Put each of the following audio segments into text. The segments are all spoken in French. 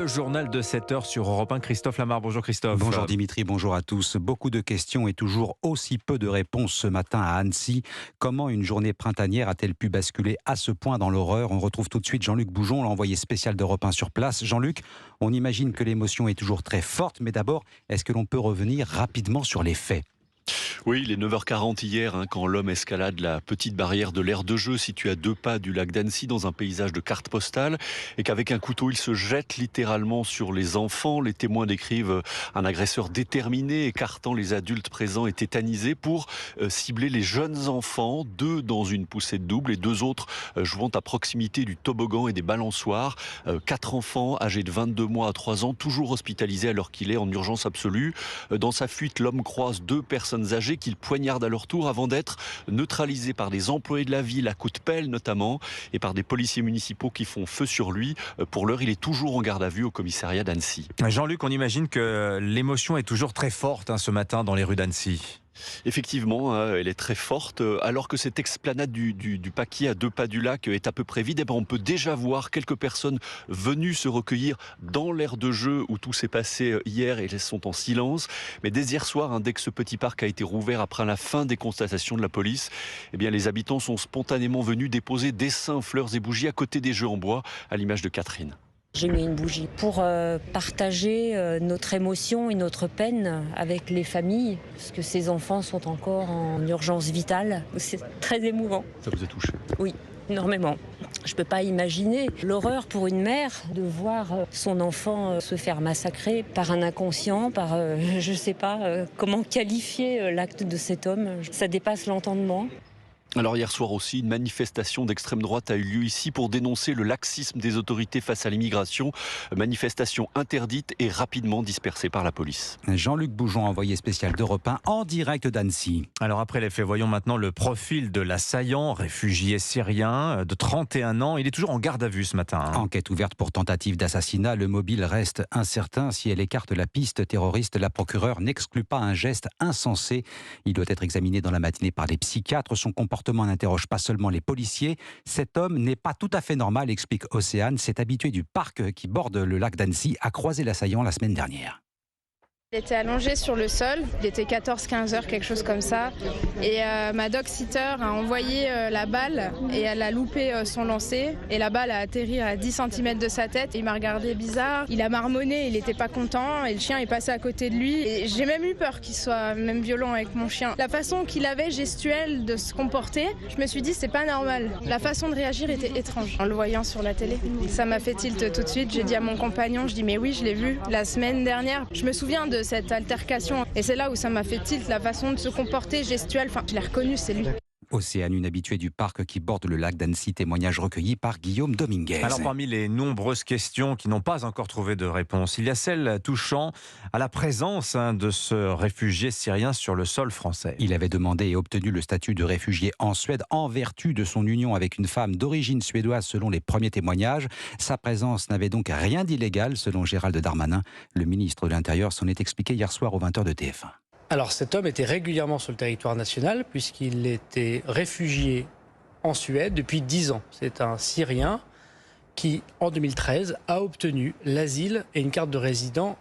Le journal de 7 heures sur Europe 1. Christophe Lamar. Bonjour Christophe. Bonjour Dimitri, bonjour à tous. Beaucoup de questions et toujours aussi peu de réponses ce matin à Annecy. Comment une journée printanière a-t-elle pu basculer à ce point dans l'horreur? On retrouve tout de suite Jean-Luc Boujon, l'envoyé spécial d'Europe 1 sur place. Jean-Luc, on imagine que l'émotion est toujours très forte, mais d'abord, est-ce que l'on peut revenir rapidement sur les faits? Oui, il est 9h40 hier quand l'homme escalade la petite barrière de l'aire de jeu située à 2 pas du lac d'Annecy dans un paysage de carte postale et qu'avec un couteau il se jette littéralement sur les enfants. Les témoins décrivent un agresseur déterminé écartant les adultes présents et tétanisés pour cibler les jeunes enfants, 2 dans une poussée de double et 2 autres jouant à proximité du toboggan et des balançoires. 4 enfants âgés de 22 mois à 3 ans toujours hospitalisés alors qu'il est en urgence absolue. Dans sa fuite, l'homme croise 2 personnes âgées qu'il poignarde à leur tour avant d'être neutralisé par des employés de la ville à coups de pelle notamment et par des policiers municipaux qui font feu sur lui. Pour l'heure, il est toujours en garde à vue au commissariat d'Annecy. Jean-Luc, on imagine que l'émotion est toujours très forte ce matin dans les rues d'Annecy. Effectivement, elle est très forte. Alors que cette explanade du Paquier à 2 pas du lac est à peu près vide, on peut déjà voir quelques personnes venues se recueillir dans l'aire de jeu où tout s'est passé hier et elles sont en silence. Mais dès hier soir, dès que ce petit parc a été rouvert après la fin des constatations de la police, les habitants sont spontanément venus déposer dessins, fleurs et bougies à côté des jeux en bois, à l'image de Catherine. J'ai mis une bougie pour partager notre émotion et notre peine avec les familles, parce que ces enfants sont encore en urgence vitale. C'est très émouvant. Ça vous a touché? Oui, énormément. Je ne peux pas imaginer l'horreur pour une mère de voir son enfant se faire massacrer par un inconscient, par je ne sais pas comment qualifier l'acte de cet homme. Ça dépasse l'entendement. Alors hier soir aussi, une manifestation d'extrême droite a eu lieu ici pour dénoncer le laxisme des autorités face à l'immigration. Manifestation interdite et rapidement dispersée par la police. Jean-Luc Boujon, envoyé spécial d'Europe 1 en direct d'Annecy. Alors après les faits, voyons maintenant le profil de l'assaillant, réfugié syrien de 31 ans. Il est toujours en garde à vue ce matin. Enquête ouverte pour tentative d'assassinat. Le mobile reste incertain. Si elle écarte la piste terroriste, la procureure n'exclut pas un geste insensé. Il doit être examiné dans la matinée par les psychiatres. Son comportement n'interroge pas seulement les policiers. Cet homme n'est pas tout à fait normal, explique Océane. Cet habitué du parc qui borde le lac d'Annecy a croisé l'assaillant la semaine dernière. Il était allongé sur le sol, il était 14-15 heures, quelque chose comme ça. Et ma dog-sitter a envoyé la balle et elle a loupé son lancer. Et la balle a atterri à 10 cm de sa tête. Il m'a regardé bizarre, il a marmonné, il n'était pas content et le chien est passé à côté de lui. Et j'ai même eu peur qu'il soit même violent avec mon chien. La façon qu'il avait gestuelle de se comporter, je me suis dit c'est pas normal. La façon de réagir était étrange en le voyant sur la télé. Ça m'a fait tilt tout de suite. J'ai dit à mon compagnon, je dis mais oui je l'ai vu la semaine dernière. Je me souviens de cette altercation. Et c'est là où ça m'a fait tilt, la façon de se comporter gestuelle. Enfin, je l'ai reconnu, c'est lui. Océane, une habituée du parc qui borde le lac d'Annecy, témoignage recueilli par Guillaume Dominguez. Alors parmi les nombreuses questions qui n'ont pas encore trouvé de réponse, il y a celle touchant à la présence de ce réfugié syrien sur le sol français. Il avait demandé et obtenu le statut de réfugié en Suède en vertu de son union avec une femme d'origine suédoise selon les premiers témoignages. Sa présence n'avait donc rien d'illégal selon Gérald Darmanin. Le ministre de l'Intérieur s'en est expliqué hier soir aux 20h de TF1. Alors cet homme était régulièrement sur le territoire national puisqu'il était réfugié en Suède depuis 10 ans. C'est un Syrien qui, en 2013, a obtenu l'asile et une carte de résident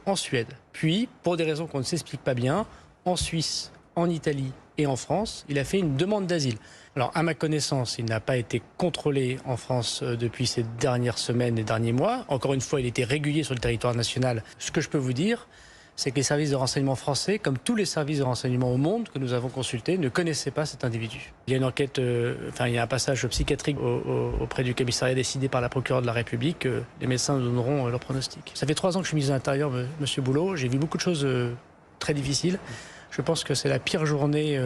en Suède. Puis, pour des raisons qu'on ne s'explique pas bien, en Suisse, en Italie et en France, il a fait une demande d'asile. Alors, à ma connaissance, il n'a pas été contrôlé en France depuis ces dernières semaines et derniers mois. Encore une fois, il était régulier sur le territoire national. Ce que je peux vous dire, c'est que les services de renseignement français, comme tous les services de renseignement au monde que nous avons consultés, ne connaissaient pas cet individu. Il y a une enquête, il y a un passage psychiatrique auprès du commissariat décidé par la procureure de la République. Les médecins nous donneront leur pronostic. Ça fait 3 ans que je suis ministre de l'Intérieur, monsieur Boulot. J'ai vu beaucoup de choses très difficiles. Je pense que c'est la pire journée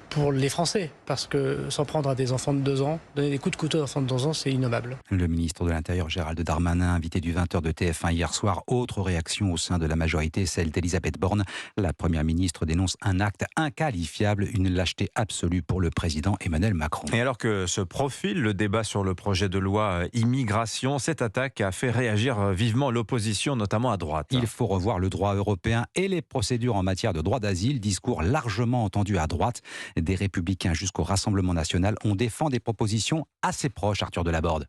pour les Français, parce que s'en prendre à des enfants de 2 ans, donner des coups de couteau à des enfants de 2 ans, c'est innommable. Le ministre de l'Intérieur, Gérald Darmanin, invité du 20h de TF1 hier soir. Autre réaction au sein de la majorité, celle d'Elisabeth Borne. La première ministre dénonce un acte inqualifiable, une lâcheté absolue pour le président Emmanuel Macron. Et alors que se profile le débat sur le projet de loi immigration, cette attaque a fait réagir vivement l'opposition, notamment à droite. Il faut revoir le droit européen et les procédures en matière de droit d'asile. Discours largement entendu à droite. Des Républicains jusqu'au Rassemblement national, on défend des propositions assez proches, Arthur Delaborde.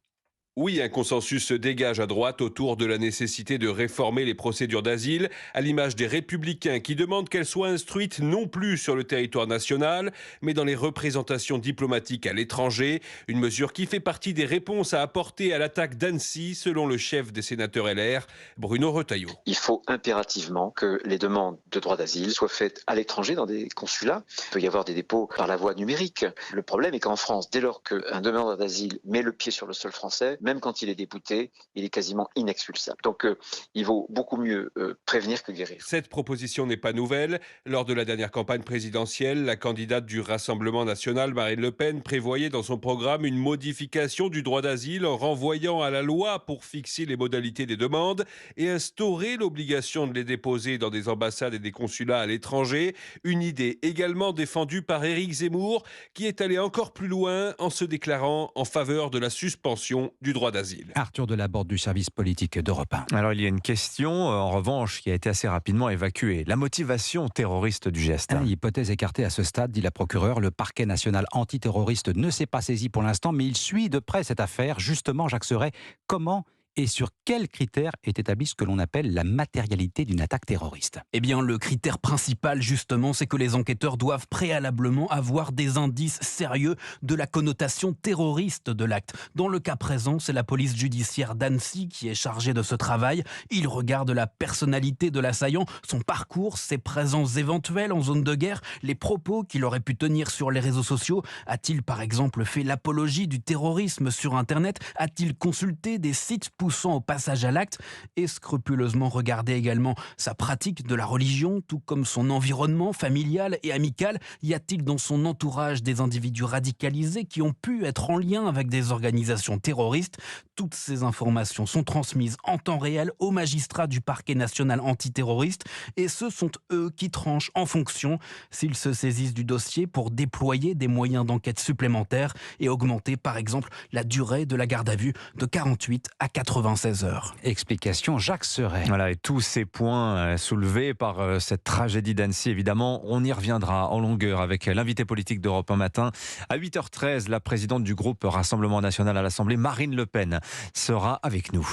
Oui, un consensus se dégage à droite autour de la nécessité de réformer les procédures d'asile, à l'image des Républicains qui demandent qu'elles soient instruites non plus sur le territoire national, mais dans les représentations diplomatiques à l'étranger. Une mesure qui fait partie des réponses à apporter à l'attaque d'Annecy, selon le chef des sénateurs LR, Bruno Retailleau. Il faut impérativement que les demandes de droit d'asile soient faites à l'étranger dans des consulats. Il peut y avoir des dépôts par la voie numérique. Le problème est qu'en France, dès lors qu'un demandeur d'asile met le pied sur le sol français, même quand il est débouté, il est quasiment inexpulsable. Donc il vaut beaucoup mieux prévenir que guérir. Cette proposition n'est pas nouvelle. Lors de la dernière campagne présidentielle, la candidate du Rassemblement national, Marine Le Pen, prévoyait dans son programme une modification du droit d'asile en renvoyant à la loi pour fixer les modalités des demandes et instaurer l'obligation de les déposer dans des ambassades et des consulats à l'étranger. Une idée également défendue par Éric Zemmour, qui est allé encore plus loin en se déclarant en faveur de la suspension du droit d'asile. Arthur Delaborde du service politique d'Europe 1. Alors il y a une question, en revanche, qui a été assez rapidement évacuée. La motivation terroriste du geste. Hypothèse écartée à ce stade, dit la procureure. Le parquet national antiterroriste ne s'est pas saisi pour l'instant, mais il suit de près cette affaire. Justement, Jacques Serret, comment et sur quels critères est établi ce que l'on appelle la matérialité d'une attaque terroriste? Eh bien, le critère principal, justement, c'est que les enquêteurs doivent préalablement avoir des indices sérieux de la connotation terroriste de l'acte. Dans le cas présent, c'est la police judiciaire d'Annecy qui est chargée de ce travail. Ils regardent la personnalité de l'assaillant, son parcours, ses présences éventuelles en zone de guerre, les propos qu'il aurait pu tenir sur les réseaux sociaux. A-t-il, par exemple, fait l'apologie du terrorisme sur Internet? A-t-il consulté des sites poussant au passage à l'acte, et scrupuleusement regarder également sa pratique de la religion, tout comme son environnement familial et amical? Y a-t-il dans son entourage des individus radicalisés qui ont pu être en lien avec des organisations terroristes? Toutes ces informations sont transmises en temps réel aux magistrats du parquet national antiterroriste, et ce sont eux qui tranchent en fonction s'ils se saisissent du dossier pour déployer des moyens d'enquête supplémentaires et augmenter par exemple la durée de la garde à vue de 48 à 96 heures. Explication Jacques Serret. Voilà, et tous ces points soulevés par cette tragédie d'Annecy, évidemment, on y reviendra en longueur avec l'invité politique d'Europe 1 matin. À 8h13, la présidente du groupe Rassemblement national à l'Assemblée, Marine Le Pen, sera avec nous.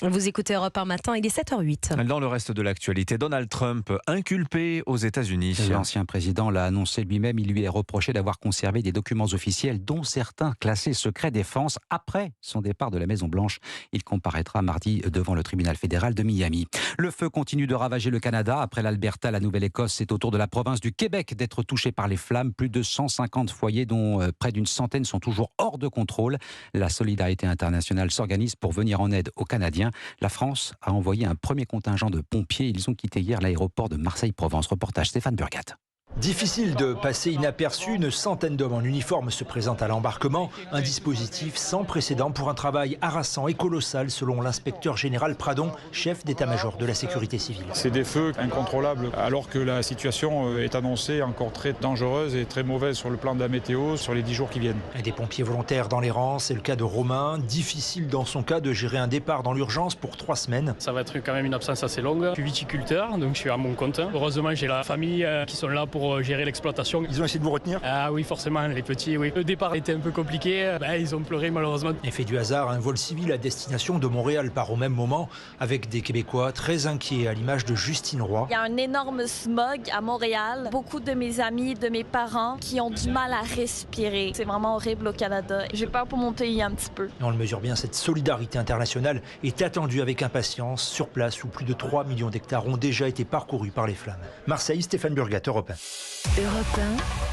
Vous écoutez Europe 1 matin, il est 7h08. Dans le reste de l'actualité, Donald Trump inculpé aux États-Unis. L'ancien président l'a annoncé lui-même, il lui est reproché d'avoir conservé des documents officiels, dont certains classés secret défense, après son départ de la Maison-Blanche. Il comparaîtra mardi devant le tribunal fédéral de Miami. Le feu continue de ravager le Canada. Après l'Alberta, la Nouvelle-Écosse, c'est au tour de la province du Québec d'être touchée par les flammes. Plus de 150 foyers, dont près d'une centaine, sont toujours hors de contrôle. La solidarité internationale s'organise pour venir en aide aux Canadiens. La France a envoyé un premier contingent de pompiers. Ils ont quitté hier l'aéroport de Marseille-Provence. Reportage Stéphane Burgat. Difficile de passer inaperçu, une centaine d'hommes en uniforme se présentent à l'embarquement. Un dispositif sans précédent pour un travail harassant et colossal selon l'inspecteur général Pradon, chef d'état-major de la sécurité civile. C'est des feux incontrôlables alors que la situation est annoncée encore très dangereuse et très mauvaise sur le plan de la météo sur les 10 jours qui viennent. Des pompiers volontaires dans les rangs, c'est le cas de Romain. Difficile dans son cas de gérer un départ dans l'urgence pour 3 semaines. Ça va être quand même une absence assez longue. Je suis viticulteur, donc je suis à mon compte. Heureusement, j'ai la famille qui sont là pour gérer l'exploitation. Ils ont essayé de vous retenir? Ah oui, forcément, les petits, oui. Le départ était un peu compliqué, ils ont pleuré malheureusement. Effet du hasard, un vol civil à destination de Montréal part au même moment, avec des Québécois très inquiets, à l'image de Justine Roy. Il y a un énorme smog à Montréal. Beaucoup de mes amis, de mes parents qui ont du mal à respirer. C'est vraiment horrible au Canada. J'ai peur pour mon pays un petit peu. Et on le mesure bien, cette solidarité internationale est attendue avec impatience sur place où plus de 3 millions d'hectares ont déjà été parcourus par les flammes. Marseille, Stéphane Burgat, Europe 1. Europe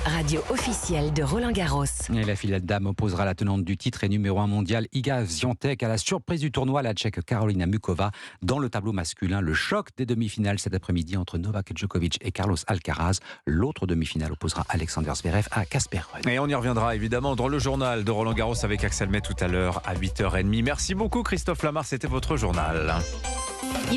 1, radio officielle de Roland-Garros. Et la finale dame opposera la tenante du titre et numéro 1 mondial Iga Swiatek à la surprise du tournoi, la Tchèque Karolina Mukova. Dans le tableau masculin, le choc des demi-finales cet après-midi entre Novak Djokovic et Carlos Alcaraz. L'autre demi-finale opposera Alexander Zverev à Casper Ruud. Et on y reviendra évidemment dans le journal de Roland-Garros avec Axel May tout à l'heure à 8h30. Merci beaucoup Christophe Lamar, c'était votre journal.